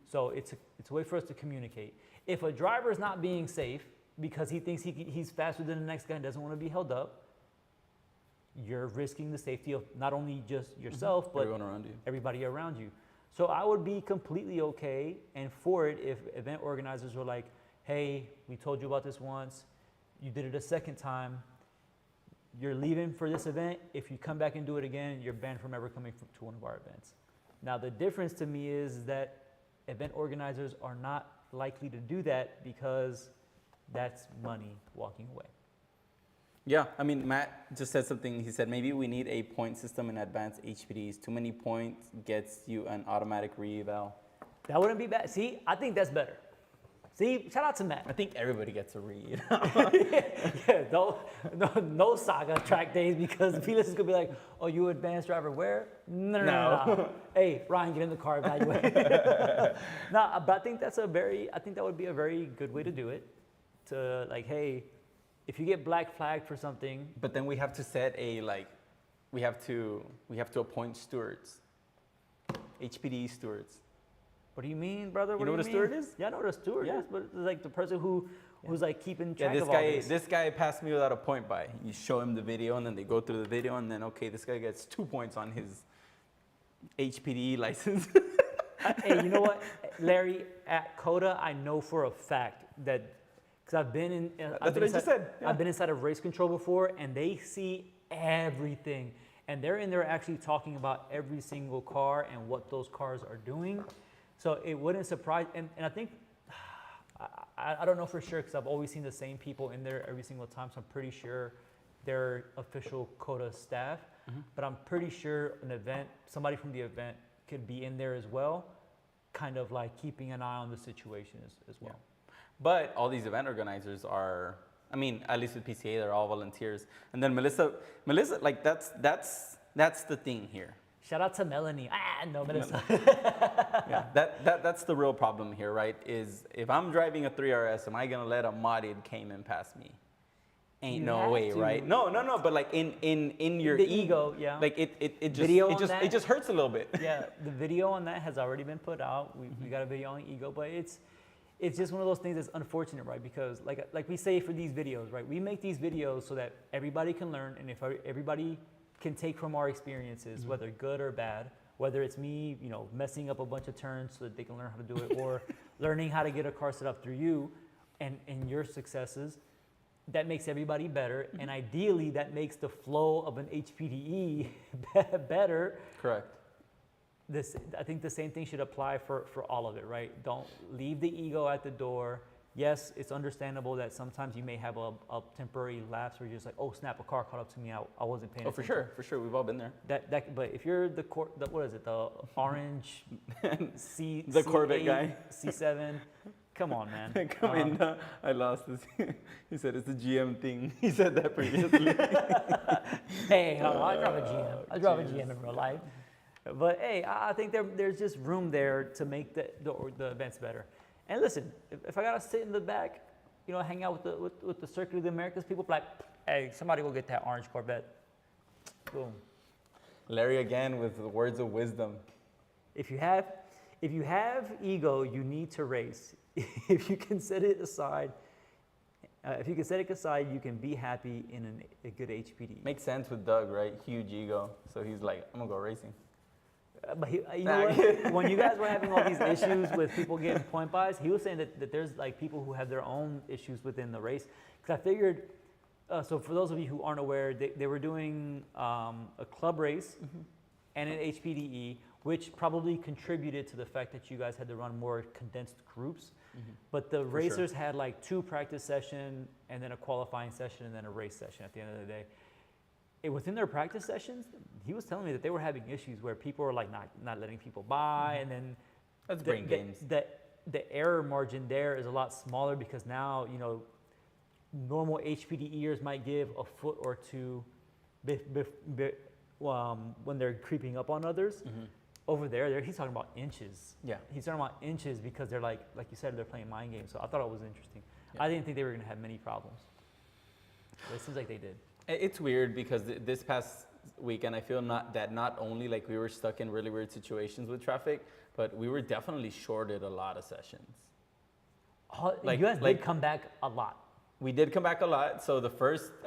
So it's a way for us to communicate. If a driver is not being safe because he thinks he's faster than the next guy and doesn't want to be held up, you're risking the safety of not only just yourself, but everybody around you. So I would be completely okay and for it if event organizers were like, hey, we told you about this once, you did it a second time, you're leaving for this event. If you come back and do it again, you're banned from ever coming to one of our events. Now, the difference to me is that event organizers are not likely to do that because that's money walking away. Yeah, I mean, Matt just said something. He said maybe we need a point system in advanced HPDs. Too many points gets you an automatic re-eval. That wouldn't be bad. See, I think that's better. See, shout out to Matt. I think everybody gets a read. No Saga track days because Felix is gonna be like, "Oh, you advanced driver where? No. Hey, Ryan, get in the car, evaluate." No, but I think that would be a very good way to do it. To like, hey, if you get black flagged for something, but then we have to set we have to appoint stewards, HPD stewards. What do you mean, brother? You know what a steward is? Yeah, I know what a steward is, but it's like the person who's like keeping track of all this. This guy passed me without a point by. You show him the video, and then they go through the video, and then, okay, this guy gets 2 points on his HPD license. Hey, you know what, Larry, at COTA, I know for a fact that, because I've been in, That's what I just said. Yeah. I've been inside of race control before, and they see everything. And they're in there actually talking about every single car and what those cars are doing. So it wouldn't surprise, and I think, I don't know for sure because I've always seen the same people in there every single time, so I'm pretty sure they're official COTA staff, but I'm pretty sure somebody from the event could be in there as well, kind of like keeping an eye on the situation as well. Yeah. But all these event organizers are, I mean, at least with PCA, they're all volunteers. And then Melissa, like that's the thing here. Shout out to Melanie. No, Melissa. Yeah, that's the real problem here, right? Is if I'm driving a 3RS, am I gonna let a modded Cayman pass me? Ain't no way, right? No. But like in your ego, yeah. Like it just hurts a little bit. Yeah, the video on that has already been put out. We got a video on ego, but it's just one of those things that's unfortunate, right? Because like we say for these videos, right? We make these videos so that everybody can learn, and if everybody can take from our experiences, whether good or bad, whether it's me, messing up a bunch of turns so that they can learn how to do it, or learning how to get a car set up through you and your successes, that makes everybody better. And ideally, that makes the flow of an HPDE better. Correct. I think the same thing should apply for all of it, right? Don't leave the ego at the door. Yes, it's understandable that sometimes you may have a temporary lapse where you're just like, oh snap, a car caught up to me, I wasn't paying attention. For sure, we've all been there. But if you're the what is it, the orange the Corvette guy, C7, come on, man. I lost this. He said it's a GM thing. He said that previously. Hey, I drive a GM. I drive a GM in real life. But hey, I think there's just room there to make the events better. And listen, if I gotta sit in the back, hang out with the Circuit of the Americas, people like, hey, somebody go get that orange Corvette. Boom. Larry again with the words of wisdom. If you have ego, you need to race. If you can set it aside, you can be happy in a good HPD. Makes sense with Doug, right? Huge ego. So he's like, I'm gonna go racing. But you know what? When you guys were having all these issues with people getting point buys, he was saying that there's like people who have their own issues within the race. Because I figured, so for those of you who aren't aware, they were doing a club race and an HPDE, which probably contributed to the fact that you guys had to run more condensed groups. But the racers had like 2 practice sessions and then a qualifying session and then a race session at the end of the day. Within their practice sessions, he was telling me that they were having issues where people were like not letting people by, and then that's brain games. the error margin there is a lot smaller because now, normal HPDEers might give a foot or two when they're creeping up on others. Over there, he's talking about inches. Yeah. He's talking about inches because they're like you said, they're playing mind games. So I thought it was interesting. Yeah. I didn't think they were going to have many problems. But it seems like they did. It's weird because this past weekend, I feel not only like we were stuck in really weird situations with traffic, but we were definitely shorted a lot of sessions. You guys did come back a lot. We did come back a lot. So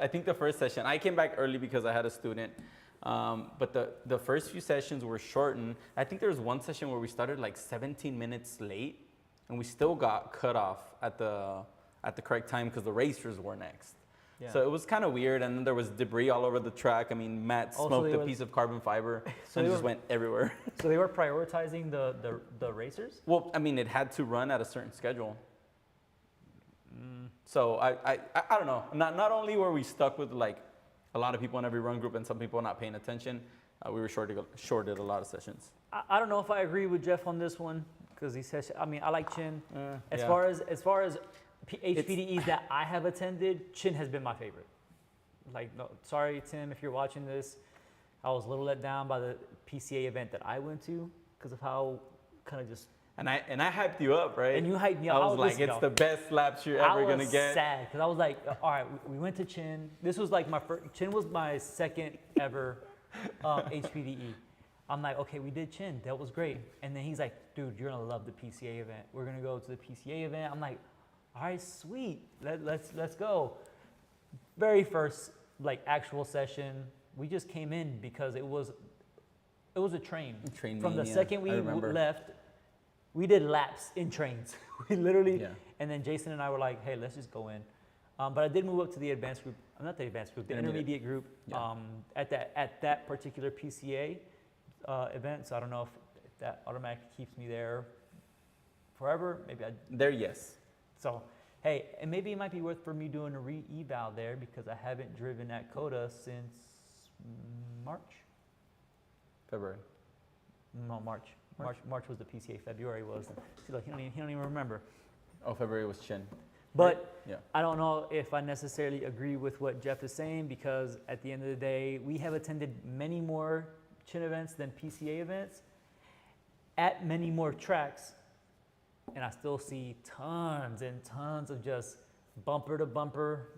I think the first session, I came back early because I had a student. But the first few sessions were shortened. I think there was one session where we started like 17 minutes late, and we still got cut off at the correct time because the racers were next. Yeah. So it was kind of weird, and then there was debris all over the track. I mean, Matt smoked a piece of carbon fiber, and it just went everywhere. So they were prioritizing the racers? Well, I mean, it had to run at a certain schedule. So I don't know. Not only were we stuck with like a lot of people in every run group and some people not paying attention, we were shorted a lot of sessions. I don't know if I agree with Jeff on this one because he says, I mean, I like Chin. As Yeah. far as HPDEs that I have attended, Chin has been my favorite. Like, no, sorry, Tim, if you're watching this, I was a little let down by the PCA event that I went to because of how kind of just. And I hyped you up, right? And you hyped me up. I was like, it's the best laps you're ever gonna get. I was sad because I was like, all right, we went to Chin. This was like my first. Chin was my second ever HPDE. I'm like, okay, we did Chin. That was great. And then he's like, dude, you're gonna love the PCA event. We're gonna go to the PCA event. I'm like, all right, sweet. Let's go. Very first like actual session, we just came in because it was a train. From the second we left, we did laps in trains. We literally, and then Jason and I were like, hey, let's just go in. But I did move up to the advanced group. Not the advanced group, the intermediate group at that particular PCA event. So I don't know if that automatically keeps me there forever. Maybe yes. So, hey, and maybe it might be worth for me doing a re-eval there because I haven't driven at COTA since March. February. No, March. March was the PCA. February was. See, like he don't even remember. Oh, February was Chin. But right? I don't know if I necessarily agree with what Jeff is saying because at the end of the day, we have attended many more Chin events than PCA events at many more tracks. And I still see tons and tons of just bumper to bumper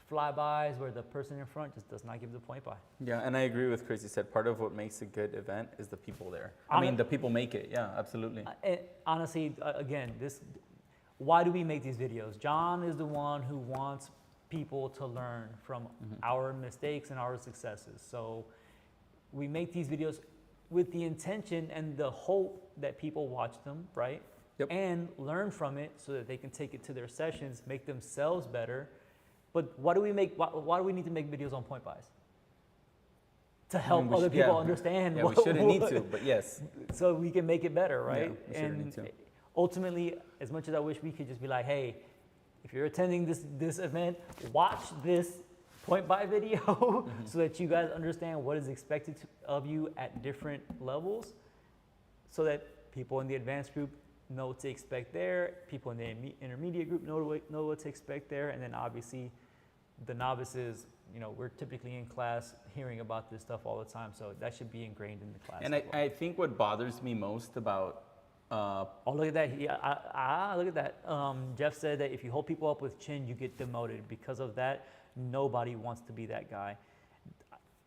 flybys where the person in front just does not give the point by. Yeah, and I agree with Chris. He said part of what makes a good event is the people there. I mean, the people make it. Yeah, absolutely. Honestly, again, why do we make these videos? John is the one who wants people to learn from our mistakes and our successes. So we make these videos with the intention and the hope that people watch them, right? Yep. And learn from it so that they can take it to their sessions, make themselves better. But why do we need to make videos on point buys? To help other people understand. Yeah, we shouldn't need to, but yes. So we can make it better, right? Yeah, we shouldn't need to. Ultimately, as much as I wish we could just be like, hey, if you're attending this event, watch this point buy video so that you guys understand what is expected of you at different levels so that people in the advanced group know what to expect there, people in the intermediate group know what to expect there, and then obviously the novices, we're typically in class hearing about this stuff all the time, so that should be ingrained in the class. And I think what bothers me most about oh, look at that. Look at that. Jeff said that if you hold people up with Chin, you get demoted. Because of that, nobody wants to be that guy.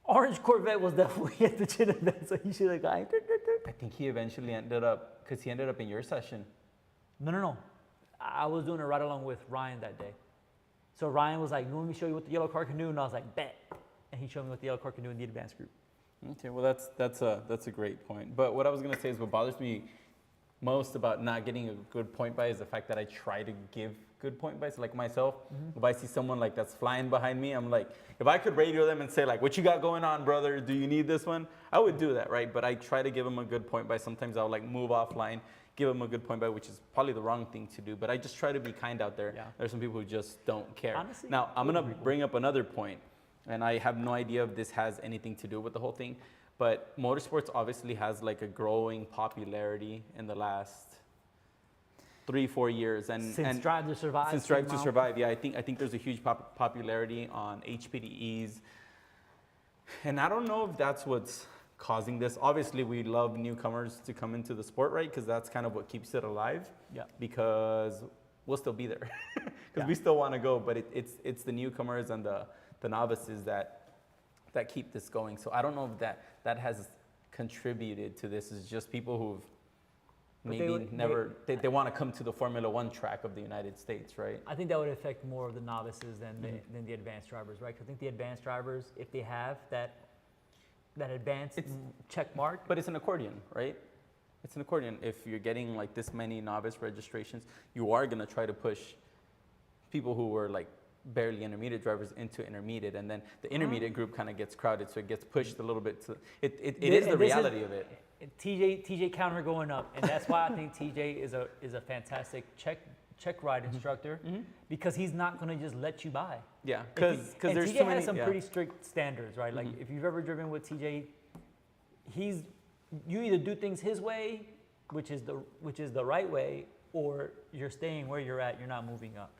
Orange Corvette was definitely at the Chin event, so he should have gone. I think he eventually ended up, because he ended up in your session. No. I was doing a ride along with Ryan that day. So Ryan was like, let me show you what the yellow car can do. And I was like, bet. And he showed me what the yellow car can do in the advanced group. Okay, well, that's a great point. But what I was going to say is what bothers me most about not getting a good point buy is the fact that I try to give good point buys. Like myself, if I see someone like that's flying behind me, I'm like, if I could radio them and say like, what you got going on, brother? Do you need this one? I would do that, right? But I try to give them a good point buy. Sometimes I'll like move offline, give them a good point buy, which is probably the wrong thing to do. But I just try to be kind out there. Yeah. There's some people who just don't care. Honestly, now, I'm going to bring up another point, and I have no idea if this has anything to do with the whole thing. But motorsports obviously has like a growing popularity in the last 3-4 years, and Since Drive to Survive. Since Drive to Survive, yeah, I think there's a huge popularity on HPDEs, and I don't know if that's what's causing this. Obviously, we love newcomers to come into the sport, right? Because that's kind of what keeps it alive. Yeah. Because we'll still be there, because we still want to go, but it's the newcomers and the novices that keep this going. So I don't know if that has contributed to this. It's just people who've maybe they want to come to the Formula One track of the United States, right? I think that would affect more of the novices than the advanced drivers, right? 'Cause I think the advanced drivers, if they have that advanced check mark. But it's an accordion, right? It's an accordion. If you're getting like this many novice registrations, you are gonna try to push people who were like barely intermediate drivers into intermediate, and then the intermediate group kind of gets crowded, so it gets pushed a little bit to it is the reality of it. TJ counter going up, and that's why I think TJ is a fantastic check ride instructor, because he's not going to just let you by. Yeah, because there's TJ too many. has some pretty strict standards, right? Like if you've ever driven with TJ, you either do things his way, which is the right way, or you're staying where you're at. You're not moving up.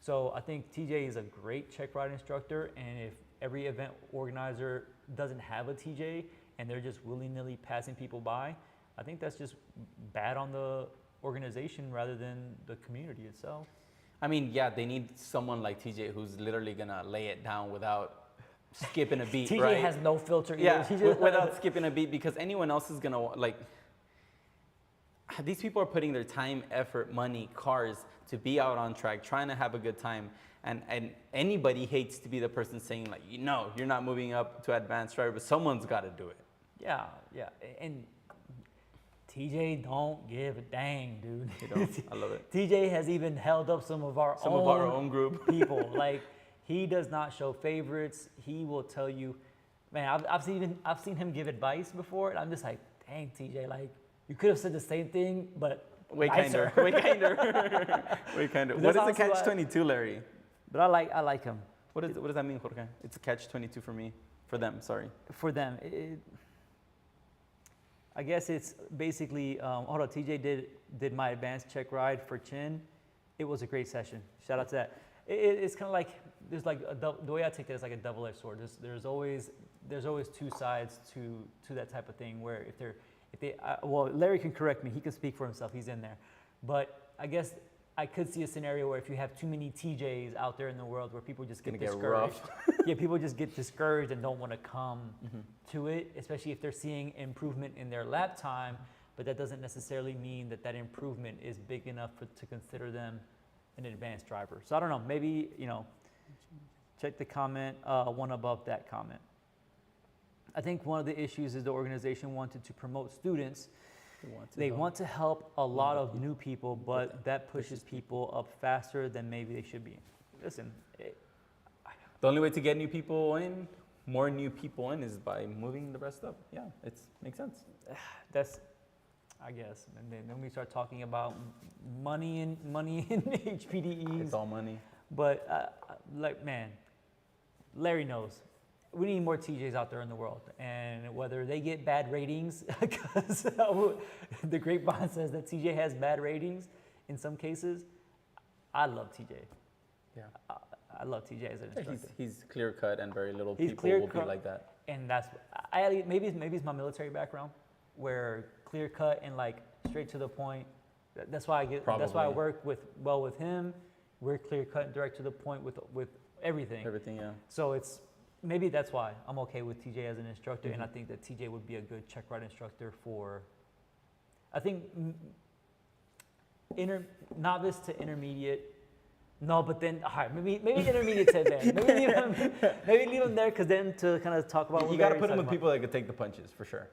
So I think TJ is a great check ride instructor, and if every event organizer doesn't have a TJ and they're just willy-nilly passing people by, I think that's just bad on the organization rather than the community itself. I mean, yeah, they need someone like TJ who's literally gonna lay it down without skipping a beat. TJ right? has no filter either. Yeah, without skipping a beat, because anyone else is gonna like. These people are putting their time, effort, money, cars to be out on track, trying to have a good time. And anybody hates to be the person saying like, you're not moving up to advanced driver, but someone's got to do it. Yeah. And TJ don't give a dang, dude. You don't. I love it. TJ has even held up some of our own group people. Like, he does not show favorites. He will tell you, man, I've seen him give advice before, and I'm just like, dang, TJ, like, you could have said the same thing, but way kinder. Way kinder. What is a catch-22, Larry? But I like him. What does that mean, Jorge? it's a catch-22 for me. For them, sorry. For them, I guess it's basically. Hold on, TJ did my advanced check ride for Chin. It was a great session. Shout out to that. It's kind of like there's like the way I take it is like a double-edged sword. There's always two sides to that type of thing, where if they well, Larry can correct me. He can speak for himself. He's in there. But I guess I could see a scenario where if you have too many TJs out there in the world, where people just get discouraged. Yeah, people just get discouraged and don't want to come to it, especially if they're seeing improvement in their lap time. But that doesn't necessarily mean that improvement is big enough to consider them an advanced driver. So I don't know. Maybe, check the comment, one above that comment. I think one of the issues is the organization wanted to promote students. They want to help a lot of new people, but that pushes people up faster than maybe they should be. Listen. The only way to get more new people in, is by moving the rest up. Yeah, it makes sense. That's, I guess. And then we start talking about money in HPDEs. It's all money. But man, Larry knows. We need more TJs out there in the world, and whether they get bad ratings, because the grapevine says that TJ has bad ratings in some cases. I love TJ. Yeah, I love TJ as an instructor. He's clear cut, and very little people will be like that. And that's maybe it's my military background, where clear cut and like straight to the point. That's why That's why I work with him. We're clear cut and direct to the point with everything. Everything, yeah. So maybe that's why I'm okay with TJ as an instructor, and I think that TJ would be a good check ride instructor for, I think, novice to intermediate. No, but then, all right, maybe intermediate to advanced. Maybe leave him there, because then to kind of talk about. You got to put him with people that could take the punches, for sure.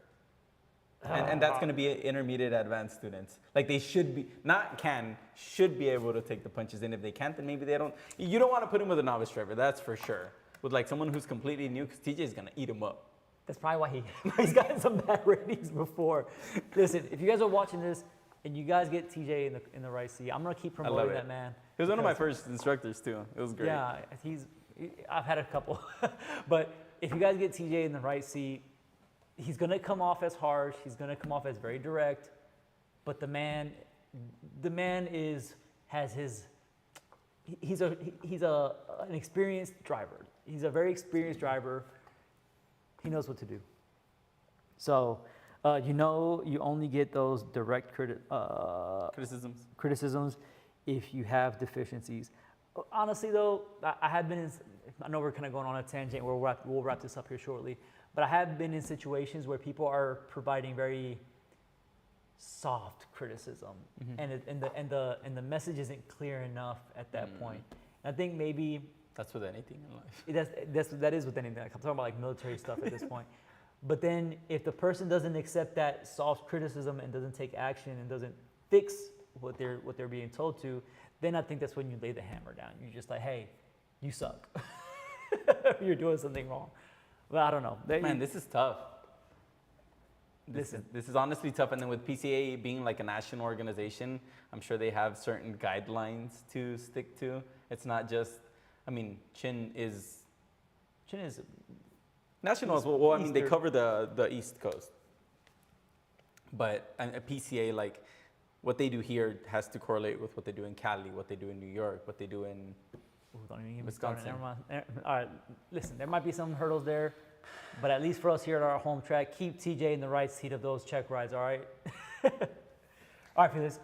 And that's going to be intermediate advanced students. Like, they should be be able to take the punches, and if they can't, then maybe they don't. You don't want to put him with a novice driver, that's for sure. With like someone who's completely new, because TJ is gonna eat him up. That's probably why he's gotten some bad ratings before. Listen, if you guys are watching this and you guys get TJ in the right seat, I'm gonna keep promoting that man. He was one of my first instructors too. It was great. Yeah, I've had a couple, but if you guys get TJ in the right seat, he's gonna come off as harsh. He's gonna come off as very direct, but the man the man he's an experienced driver. He's a very experienced driver. He knows what to do. So, you only get those direct criticisms if you have deficiencies. Honestly, though, I know we're kind of going on a tangent. We'll wrap this up here shortly. But I have been in situations where people are providing very soft criticism, and the message isn't clear enough at that point. And I think maybe that's with anything in life. That is with anything. Like, I'm talking about like military stuff at this point. But then if the person doesn't accept that soft criticism and doesn't take action and doesn't fix what they're being told to, then I think that's when you lay the hammer down. You're just like, hey, you suck. You're doing something wrong. But I don't know. Man, this is tough. This is honestly tough. And then with PCA being like a national organization, I'm sure they have certain guidelines to stick to. It's not just, I mean, Chin is national as well. Well, I mean, they cover the East Coast. But a PCA, like, what they do here has to correlate with what they do in Cali, what they do in New York, what they do in don't even Wisconsin. Never mind. All right, listen, there might be some hurdles there, but at least for us here at our home track, keep TJ in the right seat of those check rides, all right? All right, Felix,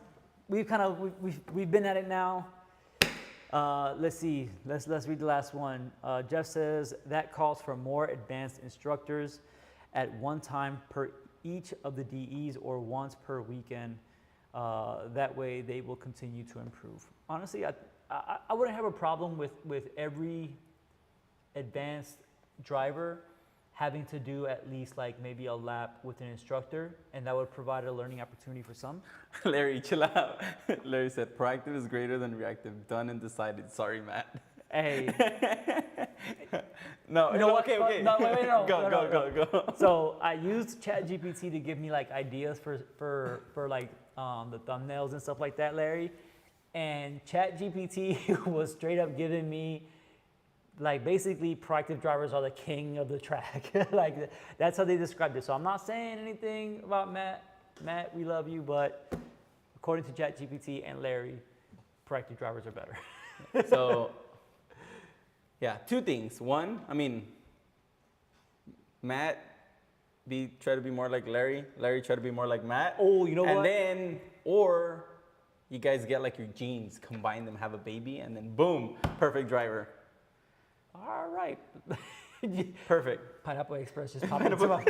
we've been at it now. Let's see, let's read the last one. Jeff says, that calls for more advanced instructors at one time per each of the DEs or once per weekend. That way they will continue to improve. Honestly, I wouldn't have a problem with every advanced driver having to do at least like maybe a lap with an instructor, and that would provide a learning opportunity for some. Larry, chill out. Larry said, proactive is greater than reactive. Done and decided. Sorry, Matt. Hey. No, okay. No, wait, no. Go. So I used ChatGPT to give me like ideas for like the thumbnails and stuff like that, Larry. And ChatGPT was straight up giving me like basically proactive drivers are the king of the track. Like that's how they described it. So I'm not saying anything about Matt. Matt, we love you, but according to ChatGPT and Larry, proactive drivers are better. So yeah, two things. One, I mean, Matt, try to be more like Larry. Larry, try to be more like Matt. Oh, you know what? And then, or you guys get like your genes, combine them, have a baby, and then boom, perfect driver. All right. Perfect. Pineapple Express just popped into my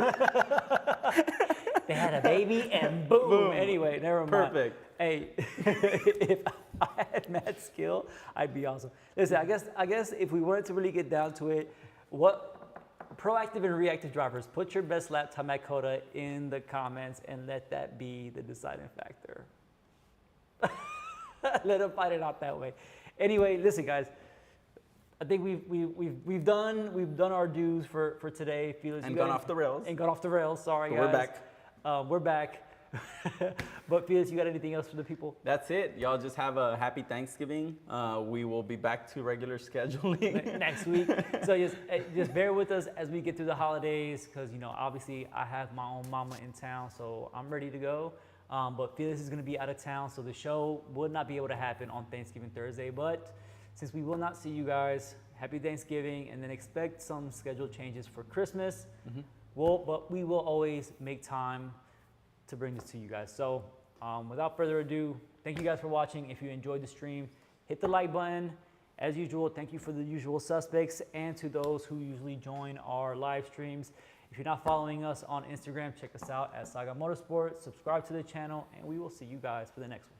They had a baby and boom. Anyway, never mind. Perfect. Hey, if I had Matt's skill, I'd be awesome. Listen, I guess if we wanted to really get down to it, what proactive and reactive drivers, put your best lap time at COTA in the comments and let that be the deciding factor. Let them fight it out that way. Anyway, listen, guys. I think we've done our dues for today. Felix, and gone off the rails. And gone off the rails. Sorry, but guys. We're back. We're back. But Felix, you got anything else for the people? That's it. Y'all just have a happy Thanksgiving. We will be back to regular scheduling next week. So just bear with us as we get through the holidays, because obviously I have my own mama in town, so I'm ready to go. But Felix is going to be out of town, so the show would not be able to happen on Thanksgiving Thursday. But since we will not see you guys, happy Thanksgiving, and then expect some schedule changes for Christmas. Mm-hmm. But we will always make time to bring this to you guys. So without further ado, thank you guys for watching. If you enjoyed the stream, hit the like button. As usual, thank you for the usual suspects and to those who usually join our live streams. If you're not following us on Instagram, check us out at Saga Motorsport. Subscribe to the channel, and we will see you guys for the next one.